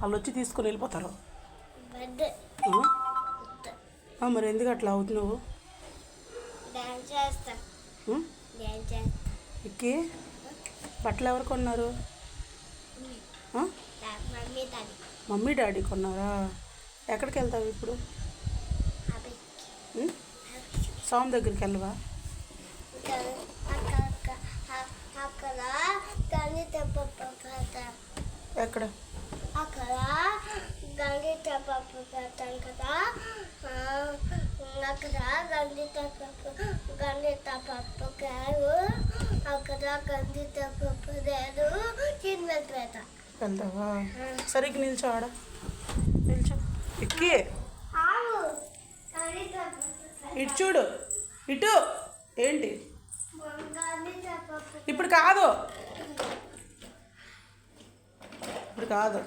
వాళ్ళు వచ్చి తీసుకొని వెళ్ళిపోతారు. బర్త్డే మరి ఎందుకు అట్లా అవుతున్నావు? డాన్స్ చేస్తా. డాన్స్ చేస్తా. ఇక్కి బట్టలు ఎవరు కొన్నారు? Mummy daddy. మమ్మీ డాడీ కొన్నారా? ఎక్కడికి వెళ్తావు ఇప్పుడు? స్వామి దగ్గరికి వెళ్ళవా? అక్కడ గణిత ఎక్కడ? అక్కడ గణిత పప్పు పెడతాను కదా, అక్కడ గణిత పప్పు కాదు, అక్కడ గణిత పప్పు లేదు, చిన్న పెడతా. వెళ్తావా? సరిగ్గా నిల్చో, ఆడ నిల్చో. ఎక్కి ఇటు చూడు, ఇటు. ఏంటి ఇప్పుడు కాదు, ఇప్పుడు కాదు.